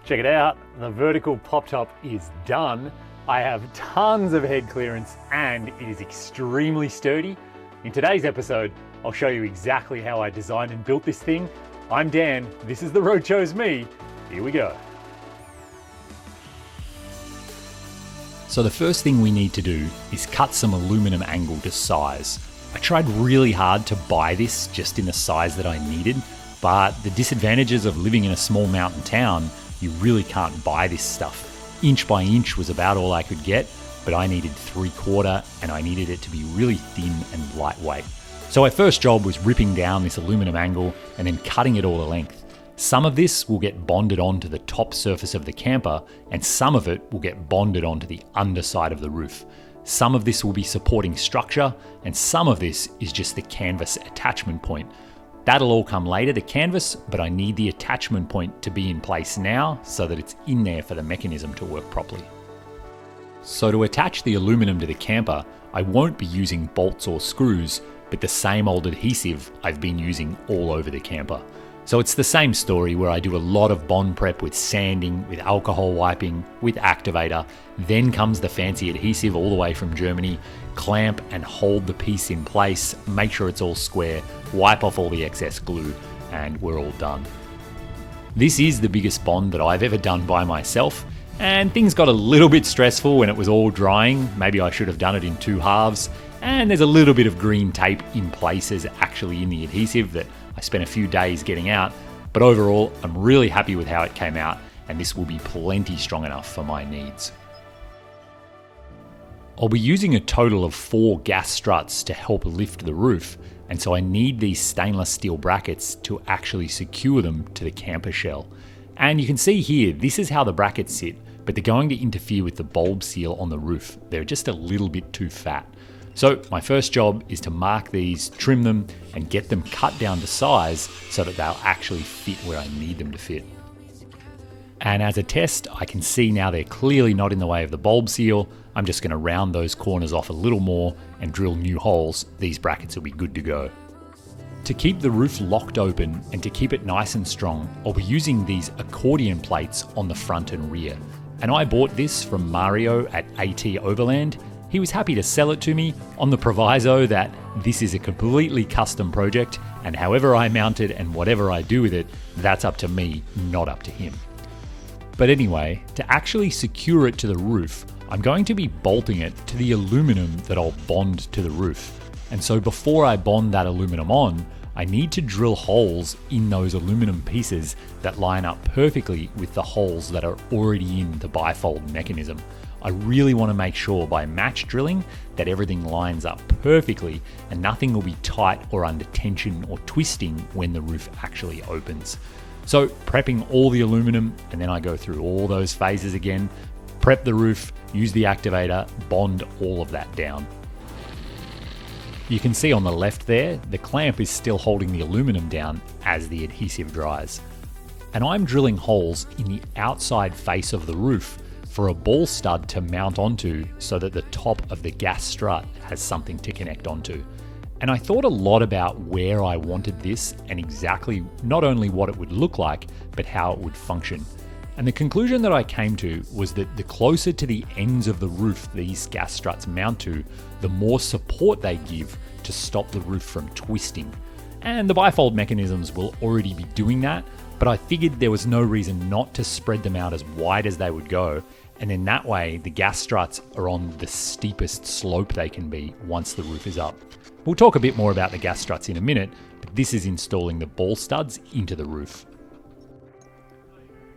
Check it out, the vertical pop top is done. I have tons of head clearance and it is extremely sturdy. In today's episode, I'll show you exactly how I designed and built this thing. I'm Dan, this is The Road Chose Me. Here we go. So the first thing we need to do is cut some aluminum angle to size. I tried really hard to buy this just in the size that I needed, but the disadvantages of living in a small mountain town, you really can't buy this stuff. Inch by inch was about all I could get, but I needed 3/4 and I needed it to be really thin and lightweight. So my first job was ripping down this aluminum angle and then cutting it all to length. Some of this will get bonded onto the top surface of the camper and some of it will get bonded onto the underside of the roof. Some of this will be supporting structure and some of this is just the canvas attachment point. That'll all come later, the canvas, but I need the attachment point to be in place now so that it's in there for the mechanism to work properly. So to attach the aluminum to the camper, I won't be using bolts or screws, but the same old adhesive I've been using all over the camper. So it's the same story where I do a lot of bond prep with sanding, with alcohol wiping, with activator. Then comes the fancy adhesive all the way from Germany. Clamp and hold the piece in place, make sure it's all square, wipe off all the excess glue, and we're all done. This is the biggest bond that I've ever done by myself, and things got a little bit stressful when it was all drying. Maybe I should have done it in 2 halves. And there's a little bit of green tape in places actually in the adhesive that I spent a few days getting out, but overall I'm really happy with how it came out and this will be plenty strong enough for my needs. I'll be using a total of 4 gas struts to help lift the roof, and so I need these stainless steel brackets to actually secure them to the camper shell. And you can see here, this is how the brackets sit, but they're going to interfere with the bulb seal on the roof. They're just a little bit too fat. So my first job is to mark these, trim them, and get them cut down to size so that they'll actually fit where I need them to fit. And as a test, I can see now they're clearly not in the way of the bulb seal. I'm just going to round those corners off a little more and drill new holes. These brackets will be good to go. To keep the roof locked open and to keep it nice and strong, I'll be using these accordion plates on the front and rear. And I bought this from Mario at AT Overland. He was happy to sell it to me on the proviso that this is a completely custom project and however I mount it and whatever I do with it, that's up to me, not up to him. But anyway, to actually secure it to the roof, I'm going to be bolting it to the aluminum that I'll bond to the roof. And so before I bond that aluminum on, I need to drill holes in those aluminum pieces that line up perfectly with the holes that are already in the bifold mechanism. I really want to make sure by match drilling that everything lines up perfectly and nothing will be tight or under tension or twisting when the roof actually opens. So prepping all the aluminum, and then I go through all those phases again, prep the roof, use the activator, bond all of that down. You can see on the left there, the clamp is still holding the aluminum down as the adhesive dries. And I'm drilling holes in the outside face of the roof for a ball stud to mount onto so that the top of the gas strut has something to connect onto. And I thought a lot about where I wanted this and exactly not only what it would look like, but how it would function. And the conclusion that I came to was that the closer to the ends of the roof these gas struts mount to, the more support they give to stop the roof from twisting. And the bifold mechanisms will already be doing that, but I figured there was no reason not to spread them out as wide as they would go, and in that way the gas struts are on the steepest slope they can be once the roof is up. We'll talk a bit more about the gas struts in a minute, but this is installing the ball studs into the roof.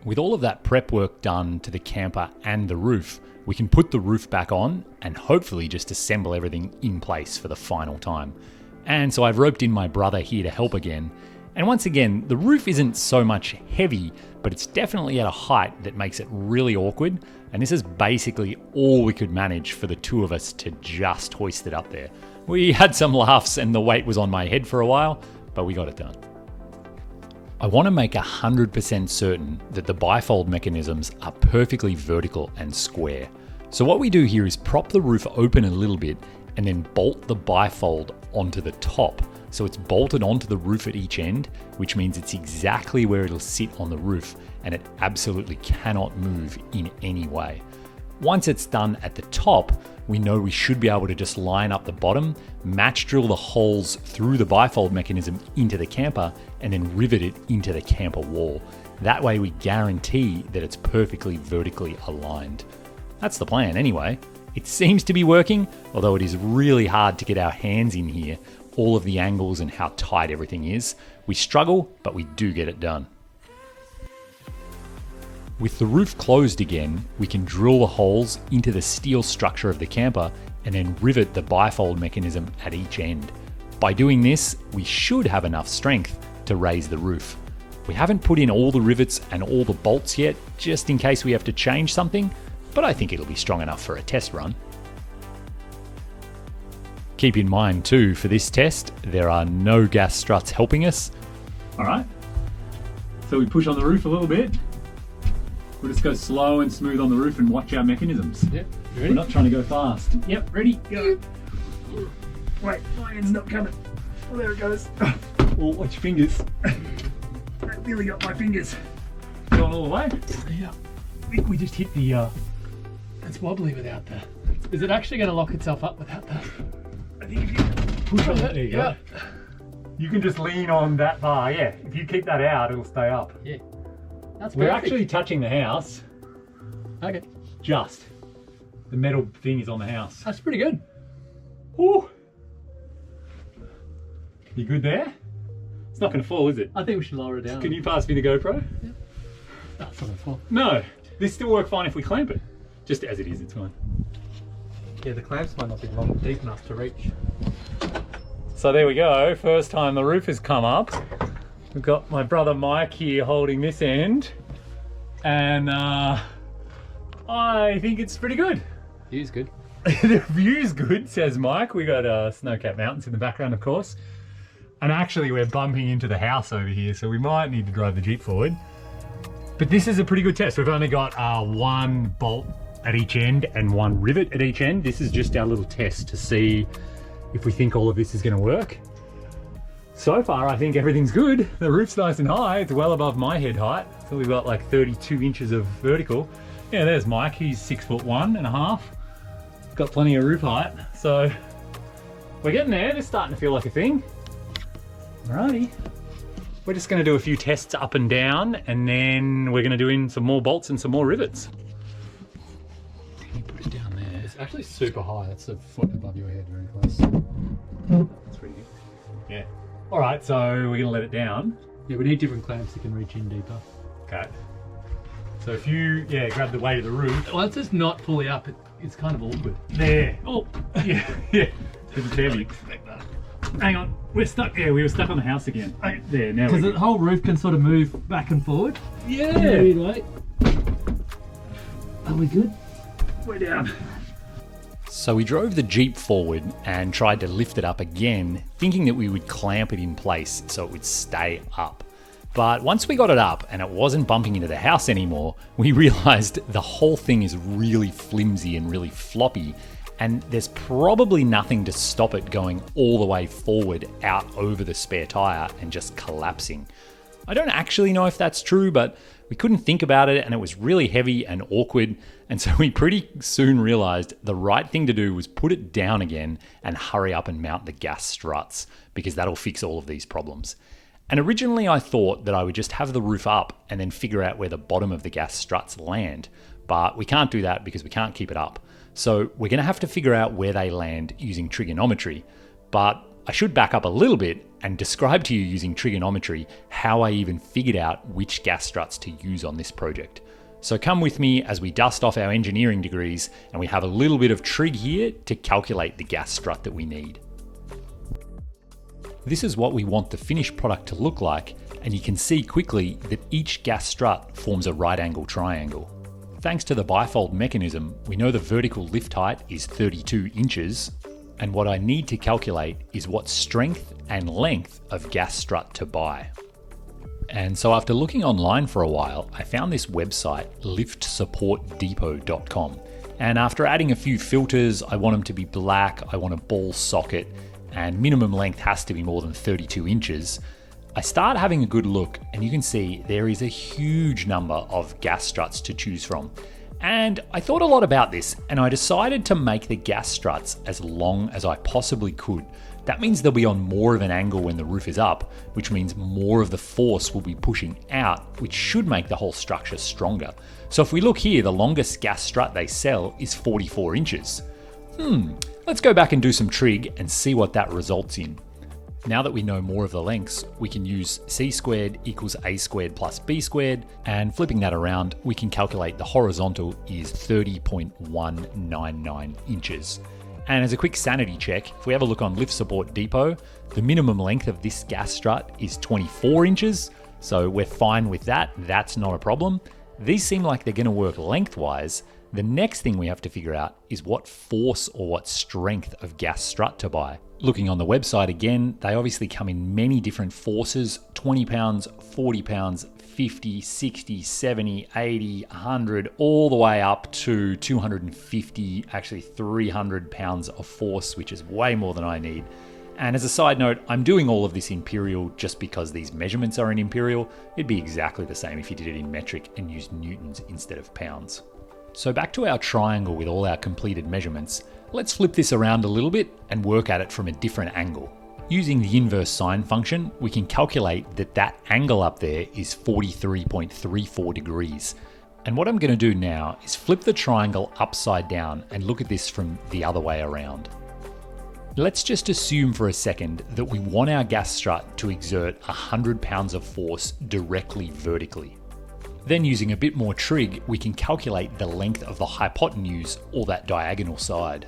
With all of that prep work done to the camper and the roof, we can put the roof back on and hopefully just assemble everything in place for the final time. And so I've roped in my brother here to help again. And once again, the roof isn't so much heavy, but it's definitely at a height that makes it really awkward. And this is basically all we could manage for the two of us to just hoist it up there. We had some laughs and the weight was on my head for a while, but we got it done. I want to make 100% certain that the bifold mechanisms are perfectly vertical and square. So what we do here is prop the roof open a little bit and then bolt the bifold onto the top So it's bolted onto the roof at each end, which means it's exactly where it'll sit on the roof, and it absolutely cannot move in any way. Once it's done at the top, we know we should be able to just line up the bottom, match drill the holes through the bifold mechanism into the camper, and then rivet it into the camper wall. That way we guarantee that it's perfectly vertically aligned. That's the plan anyway. It seems to be working, although it is really hard to get our hands in here, all of the angles and how tight everything is. We struggle, but we do get it done. With the roof closed again, we can drill the holes into the steel structure of the camper and then rivet the bifold mechanism at each end. By doing this, we should have enough strength to raise the roof. We haven't put in all the rivets and all the bolts yet, just in case we have to change something, but I think it'll be strong enough for a test run. Keep in mind too, for this test, there are no gas struts helping us. All right, so we push on the roof a little bit. We'll just go slow and smooth on the roof and watch our mechanisms. Yep, ready? We're not trying to go fast. Yep, ready, go. Wait, my hand's not coming. Oh, there it goes. Oh, watch your fingers. That really got my fingers. Going all the way? Yeah, I think we just hit the, it's wobbly without the... Is it actually going to lock itself up without the... I think if you push on that, there you go. You can just lean on that bar, yeah. If you keep that out, it'll stay up. Yeah. That's We're perfect. actually touching the house. Okay. Just. The metal thing is on the house. That's pretty good. Ooh. You good there? It's not going to fall, is it? I think we should lower it down. Can you pass me the GoPro? Yeah. That's not going to fall. No. This still work fine if we clamp it. Just as it is, it's fine. Yeah, the clamps might not be deep enough to reach. So there we go. First time the roof has come up. We've got my brother Mike here holding this end. And I think it's pretty good. View's good. The view's good, says Mike. We got snow-capped mountains in the background, of course. And actually we're bumping into the house over here, so we might need to drive the Jeep forward. But this is a pretty good test. We've only got one bolt at each end and one rivet at each end. This is just our little test to see if we think all of this is going to work. So far, I think everything's good. The roof's nice and high. It's well above my head height. So we've got like 32 inches of vertical. Yeah, there's Mike. He's 6'1.5". Got plenty of roof height. So we're getting there. They're starting to feel like a thing. Alrighty. We're just going to do a few tests up and down, and then we're going to do in some more bolts and some more rivets. Can you put it down there? It's actually super high. That's a foot above your head, very close. That's pretty good. Yeah. All right, so we're going to let it down. Yeah, we need different clamps that can reach in deeper. Okay. So if you, grab the weight of the roof. Well, it's just not fully up. It's kind of awkward. There. Oh, yeah. It's heavy. Hang on. We're stuck. Yeah, we were stuck on the house again. Okay, there, now Because we're the whole roof can sort of move back and forward. Yeah. In a weird way. Are we good? We're down. So we drove the Jeep forward and tried to lift it up again, thinking that we would clamp it in place so it would stay up. But once we got it up and it wasn't bumping into the house anymore, we realized the whole thing is really flimsy and really floppy, and there's probably nothing to stop it going all the way forward out over the spare tire and just collapsing. I don't actually know if that's true, but we couldn't think about it and it was really heavy and awkward, and so we pretty soon realized the right thing to do was put it down again and hurry up and mount the gas struts, because that'll fix all of these problems. And originally I thought that I would just have the roof up and then figure out where the bottom of the gas struts land, but we can't do that because we can't keep it up. So we're going to have to figure out where they land using trigonometry. But I should back up a little bit and describe to you using trigonometry how I even figured out which gas struts to use on this project. So come with me as we dust off our engineering degrees and we have a little bit of trig here to calculate the gas strut that we need. This is what we want the finished product to look like, and you can see quickly that each gas strut forms a right angle triangle. Thanks to the bifold mechanism, we know the vertical lift height is 32 inches, and what I need to calculate is what strength and length of gas strut to buy. And so after looking online for a while, I found this website, liftsupportdepot.com. And after adding a few filters, I want them to be black, I want a ball socket, and minimum length has to be more than 32 inches, I start having a good look and you can see there is a huge number of gas struts to choose from. And I thought a lot about this and I decided to make the gas struts as long as I possibly could. That means they'll be on more of an angle when the roof is up, which means more of the force will be pushing out, which should make the whole structure stronger. So if we look here, the longest gas strut they sell is 44 inches. Let's go back and do some trig and see what that results in. Now that we know more of the lengths, we can use c squared equals a squared plus b squared, and flipping that around, we can calculate the horizontal is 30.199 inches. And as a quick sanity check, if we have a look on Lift Support Depot, the minimum length of this gas strut is 24 inches, so we're fine with that, that's not a problem. These seem like they're going to work lengthwise. The next thing we have to figure out is what force or what strength of gas strut to buy. Looking on the website again, they obviously come in many different forces, 20 pounds, 40 pounds, 50, 60, 70, 80, 100, all the way up to 250, actually 300 pounds of force, which is way more than I need. And as a side note, I'm doing all of this imperial just because these measurements are in imperial. It'd be exactly the same if you did it in metric and used newtons instead of pounds. So back to our triangle with all our completed measurements, let's flip this around a little bit and work at it from a different angle. Using the inverse sine function, we can calculate that that angle up there is 43.34 degrees. And what I'm going to do now is flip the triangle upside down and look at this from the other way around. Let's just assume for a second that we want our gas strut to exert 100 pounds of force directly vertically. Then using a bit more trig, we can calculate the length of the hypotenuse or that diagonal side.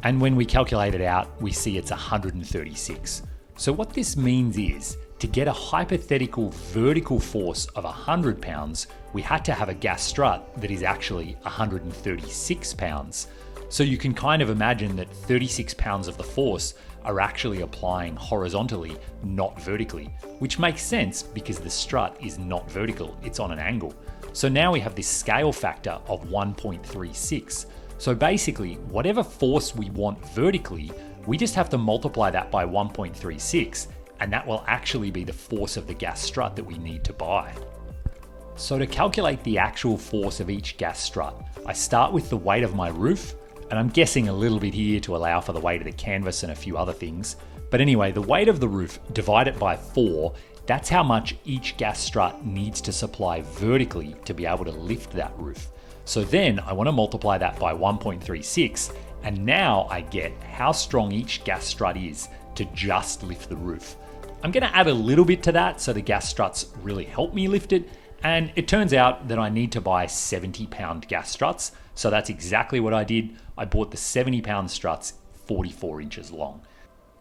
And when we calculate it out, we see it's 136. So what this means is, to get a hypothetical vertical force of 100 pounds, we had to have a gas strut that is actually 136 pounds. So you can kind of imagine that 36 pounds of the force are actually applying horizontally, not vertically, which makes sense because the strut is not vertical, it's on an angle. So now we have this scale factor of 1.36. So basically, whatever force we want vertically, we just have to multiply that by 1.36, and that will actually be the force of the gas strut that we need to buy. So to calculate the actual force of each gas strut, I start with the weight of my roof, and I'm guessing a little bit here to allow for the weight of the canvas and a few other things. But anyway, the weight of the roof, divide it by 4, that's how much each gas strut needs to supply vertically to be able to lift that roof. So then I want to multiply that by 1.36, and now I get how strong each gas strut is to just lift the roof. I'm going to add a little bit to that so the gas struts really help me lift it, and it turns out that I need to buy 70-pound gas struts, so that's exactly what I did. I bought the 70-pound struts, 44 inches long.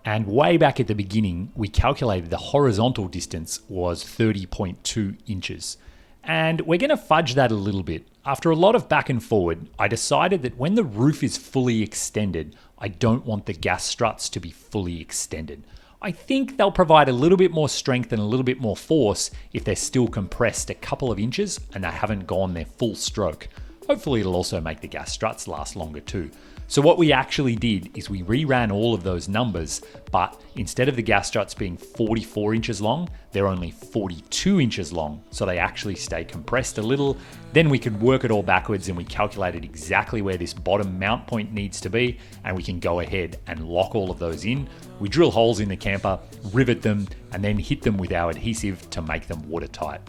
And way back at the beginning, we calculated the horizontal distance was 30.2 inches. And we're going to fudge that a little bit. After a lot of back and forward, I decided that when the roof is fully extended, I don't want the gas struts to be fully extended. I think they'll provide a little bit more strength and a little bit more force if they're still compressed a couple of inches and they haven't gone their full stroke. Hopefully it'll also make the gas struts last longer too. So what we actually did is we reran all of those numbers, but instead of the gas struts being 44 inches long, they're only 42 inches long. So they actually stay compressed a little. Then we could work it all backwards and we calculated exactly where this bottom mount point needs to be, and we can go ahead and lock all of those in. We drill holes in the camper, rivet them, and then hit them with our adhesive to make them watertight.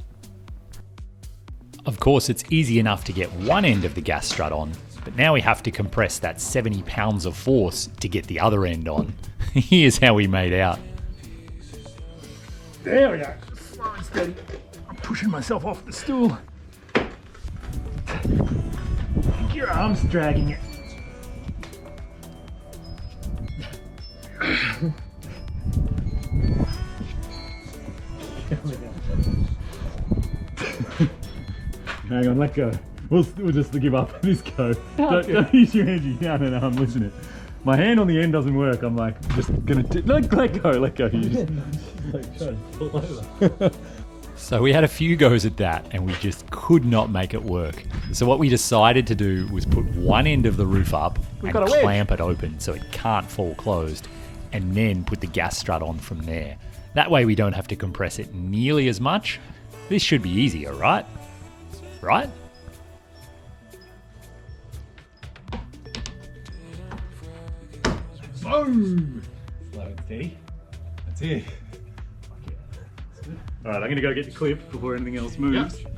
Of course, it's easy enough to get one end of the gas strut on, but now we have to compress that 70 pounds of force to get the other end on. Here's how we made out. There we go. Slow and steady. I'm pushing myself off the stool. I think your arm's dragging it. Hang on, let go. We'll just give up. This go. Don't use your hands. No, I'm losing it. My hand on the end doesn't work. I'm like, just gonna let go. You just pull over. So we had a few goes at that and we just could not make it work. So what we decided to do was put one end of the roof up and clamp it open so it can't fall closed. and then put the gas strut on from there. That way we don't have to compress it nearly as much. This should be easier, right? Right? Boom! Slow and steady. That's it. Alright, I'm gonna go get the clip before anything else moves. Yep.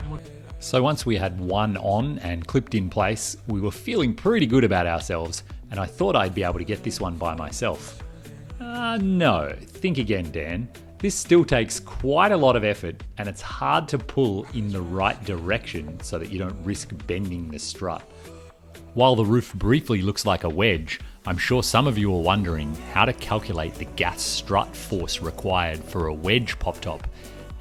So once we had one on and clipped in place, we were feeling pretty good about ourselves, and I thought I'd be able to get this one by myself. No, think again, Dan. This still takes quite a lot of effort, and it's hard to pull in the right direction so that you don't risk bending the strut. While the roof briefly looks like a wedge, I'm sure some of you are wondering how to calculate the gas strut force required for a wedge pop top,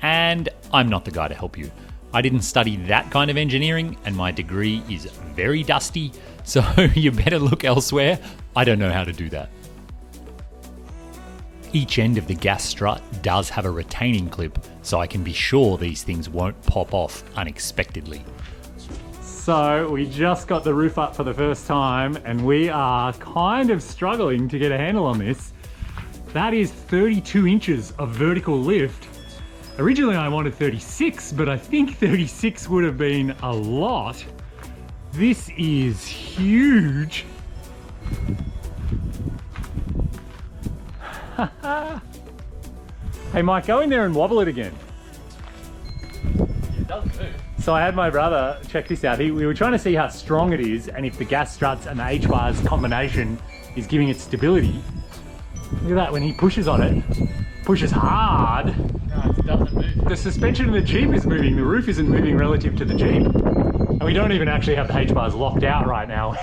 and I'm not the guy to help you. I didn't study that kind of engineering, and my degree is very dusty, so you better look elsewhere. I don't know how to do that. Each end of the gas strut does have a retaining clip, so I can be sure these things won't pop off unexpectedly. So we just got the roof up for the first time, and we are kind of struggling to get a handle on this. That is 32 inches of vertical lift. Originally I wanted 36, but I think 36 would have been a lot. This is huge. Hey Mike, go in there and wobble it again. It doesn't move. So I had my brother check this out. We were trying to see how strong it is and if the gas struts and the H-bars combination is giving it stability. Look at that, when he pushes on it, pushes hard. No, it doesn't move. The suspension of the Jeep is moving, the roof isn't moving relative to the Jeep. And we don't even actually have the H-bars locked out right now.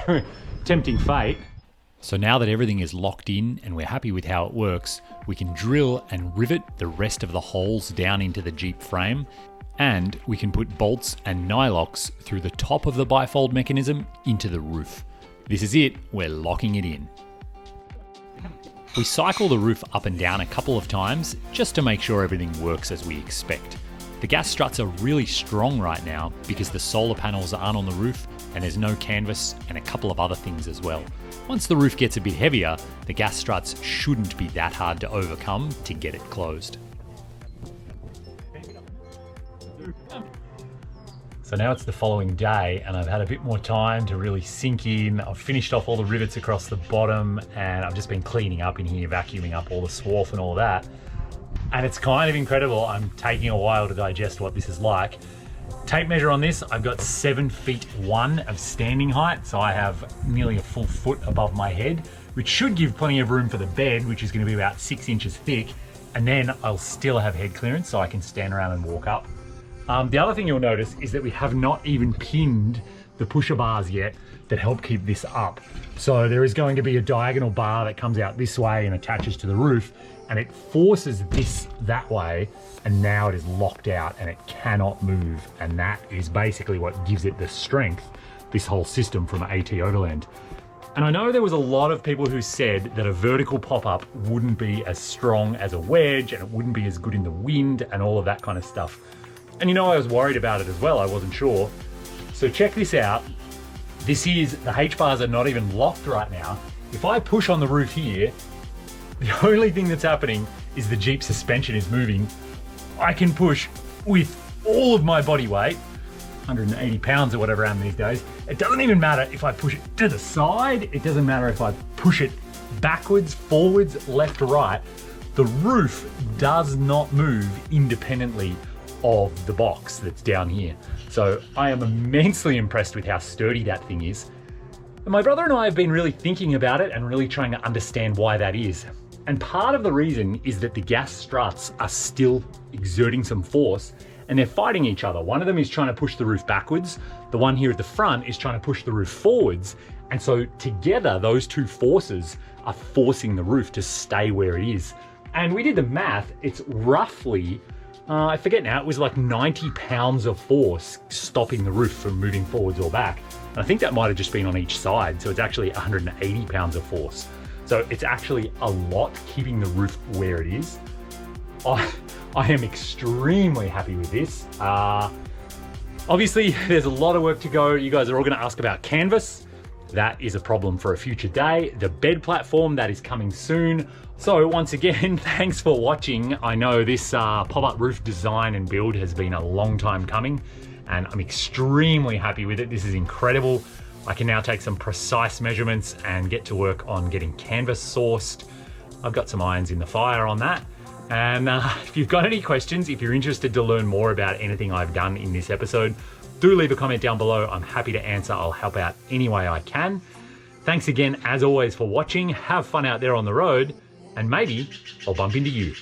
Tempting fate. So now that everything is locked in and we're happy with how it works, we can drill and rivet the rest of the holes down into the Jeep frame, and we can put bolts and nylocks through the top of the bifold mechanism into the roof. This is it, we're locking it in. We cycle the roof up and down a couple of times just to make sure everything works as we expect. The gas struts are really strong right now because the solar panels aren't on the roof and there's no canvas and a couple of other things as well. Once the roof gets a bit heavier, the gas struts shouldn't be that hard to overcome to get it closed. So now it's the following day and I've had a bit more time to really sink in. I've finished off all the rivets across the bottom and I've just been cleaning up in here, vacuuming up all the swarf and all that. And it's kind of incredible. I'm taking a while to digest what this is like. Tape measure on this, I've got 7 feet 1 of standing height. So I have nearly a full foot above my head, which should give plenty of room for the bed, which is going to be about 6 inches thick. And then I'll still have head clearance so I can stand around and walk up. The other thing you'll notice is that we have not even pinned the pusher bars yet that help keep this up. So there is going to be a diagonal bar that comes out this way and attaches to the roof, and it forces this that way, and now it is locked out and it cannot move, and that is basically what gives it the strength, this whole system from AT Overland. And I know there was a lot of people who said that a vertical pop-up wouldn't be as strong as a wedge and it wouldn't be as good in the wind and all of that kind of stuff. And you know, I was worried about it as well, I wasn't sure. So check this out. This is, the H-bars are not even locked right now. If I push on the roof here, the only thing that's happening is the Jeep suspension is moving. I can push with all of my body weight, 180 pounds or whatever I am these days. It doesn't even matter if I push it to the side. It doesn't matter if I push it backwards, forwards, left, right. The roof does not move independently of the box that's down here. So I am immensely impressed with how sturdy that thing is. And my brother and I have been really thinking about it and really trying to understand why that is. And part of the reason is that the gas struts are still exerting some force and they're fighting each other. One of them is trying to push the roof backwards. The one here at the front is trying to push the roof forwards. And so together, those two forces are forcing the roof to stay where it is. And we did the math, it's roughly, I forget now, it was like 90 pounds of force stopping the roof from moving forwards or back. And I think that might have just been on each side. So it's actually 180 pounds of force. So it's actually a lot keeping the roof where it is. I am extremely happy with this. Obviously, there's a lot of work to go. You guys are all gonna ask about canvas. That is a problem for a future day. The bed platform, that is coming soon. So once again, thanks for watching. I know this pop-up roof design and build has been a long time coming, and I'm extremely happy with it. This is incredible. I can now take some precise measurements and get to work on getting canvas sourced. I've got some irons in the fire on that. And if you've got any questions, if you're interested to learn more about anything I've done in this episode, do leave a comment down below. I'm happy to answer. I'll help out any way I can. Thanks again, as always, for watching. Have fun out there on the road, and maybe I'll bump into you.